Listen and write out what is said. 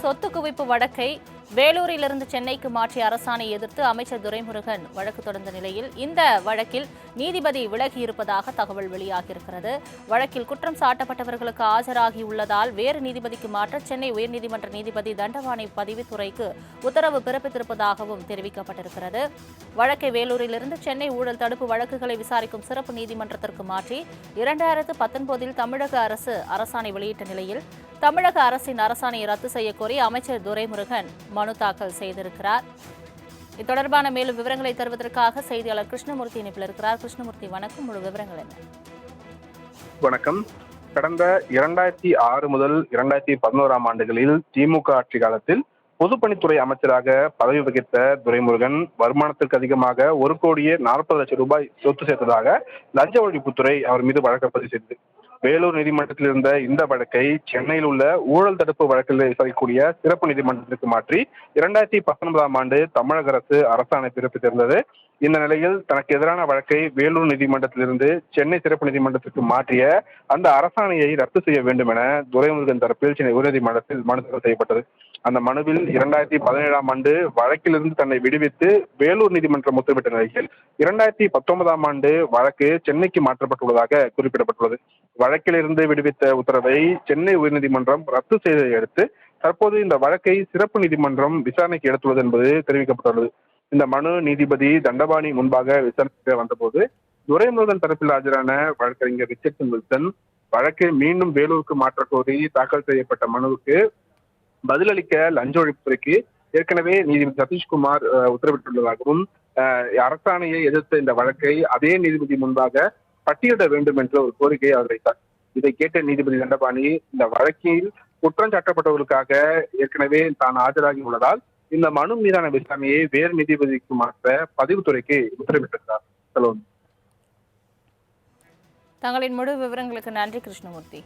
சொத்து குவிப்பு வழக்கை வேலூரிலிருந்து சென்னைக்கு மாற்றிய அரசாணை எதிர்த்து அமைச்சர் துரைமுருகன் வழக்கு தொடர்ந்த நிலையில் இந்த வழக்கில் நீதிபதி விலகியிருப்பதாக தகவல் வெளியாகியிருக்கிறது. வழக்கில் குற்றம் சாட்டப்பட்டவர்களுக்கு ஆஜராகியுள்ளதால் வேறு நீதிபதிக்கு மாற்ற சென்னை உயர்நீதிமன்ற நீதிபதி தண்டவாணி பதிவுத்துறைக்கு உத்தரவு பிறப்பித்திருப்பதாகவும் தெரிவிக்கப்பட்டிருக்கிறது. வழக்கை வேலூரிலிருந்து சென்னை ஊழல் தடுப்பு வழக்குகளை விசாரிக்கும் சிறப்பு நீதிமன்றத்திற்கு மாற்றி 2019 தமிழக அரசு அரசாணை வெளியிட்ட நிலையில் தமிழக அரசின் அரசாணையை ரத்து செய்யக்கோரி அமைச்சர் துரைமுருகன் மனு தாக்கல் செய்திருக்கிறார். இது தொடர்பான மேலும் விவரங்களை தருவதற்காக செய்தியாளர் கிருஷ்ணமூர்த்தி இணைப்பில் இருக்கிறார். கிருஷ்ணமூர்த்தி, வணக்கம். முழு விவரங்கள் என்ன? வணக்கம். கடந்த 2006 முதல் 2011 ஆண்டுகளில் திமுக ஆட்சி காலத்தில் பொதுப்பணித்துறை அமைச்சராக பதவி வகித்த துரைமுருகன் வருமானத்திற்கு அதிகமாக 1,40,00,000 ரூபாய் சொத்து சேர்த்ததாக லஞ்ச ஒழிப்புத்துறை அவர் மீது வழக்கு பதிவு செய்தது. வேலூர் நீதிமன்றத்தில் இருந்த இந்த வழக்கை சென்னையில் உள்ள ஊழல் தடுப்பு வழக்கில் விசாரிக்கக்கூடிய சிறப்பு நீதிமன்றத்திற்கு மாற்றி 2019 ஆண்டு தமிழக அரசு அரசாணை பிறப்பித்திருந்தது. இந்த நிலையில் தனக்கு எதிரான வழக்கை வேலூர் நீதிமன்றத்திலிருந்து சென்னை சிறப்பு நீதிமன்றத்திற்கு மாற்றிய அந்த அரசாணையை ரத்து செய்ய வேண்டும் என துரைமுருகன் தரப்பில் சென்னை உயர்நீதிமன்றத்தில் மனு தாக்கல் செய்யப்பட்டது. அந்த மனுவில் 2017 ஆண்டு வழக்கிலிருந்து தன்னை விடுவித்து வேலூர் நீதிமன்றம் உத்தரவிட்ட நிலையில் 2019 ஆண்டு வழக்கு சென்னைக்கு மாற்றப்பட்டுள்ளதாக குறிப்பிடப்பட்டுள்ளது. வழக்கிலிருந்து விடுவித்த உத்தரவை சென்னை உயர்நீதிமன்றம் ரத்து செய்ததை அடுத்து தற்போது இந்த வழக்கை சிறப்பு நீதிமன்றம் விசாரணைக்கு எடுத்துள்ளது என்பது தெரிவிக்கப்பட்டுள்ளது. இந்த மனு நீதிபதி தண்டபாணி முன்பாக விசாரணைக்கு வந்தபோது துரைமுருகன் தரப்பில் ஆஜரான வழக்கறிஞர் ரிச்சர்ட்சன் வில்சன் வழக்கை மீண்டும் வேலூருக்கு மாற்ற கோரி தாக்கல் செய்யப்பட்ட மனுவுக்கு பதிலளிக்க லஞ்ச ஒழிப்புத்துறைக்கு ஏற்கனவே நீதிபதி சதீஷ்குமார் உத்தரவிட்டுள்ளதாகவும் அரசாணையை எதிர்த்த இந்த வழக்கை அதே நீதிபதி முன்பாக பட்டியலிட வேண்டும் என்ற ஒரு கோரிக்கையை அவர் வைத்தார். இதை கேட்ட நீதிபதி தண்டபாணி இந்த வழக்கில் குற்றம் சாட்டப்பட்டவர்களுக்காக ஏற்கனவே தான் ஆஜராகி உள்ளதால் இந்த மனு மீதான விசாரணையை வேறு நீதிபதிக்கு மாற்ற பதிவுத்துறைக்கு உத்தரவிட்டிருந்தார். தங்களின் முழு விவரங்களுக்கு நன்றி கிருஷ்ணமூர்த்தி.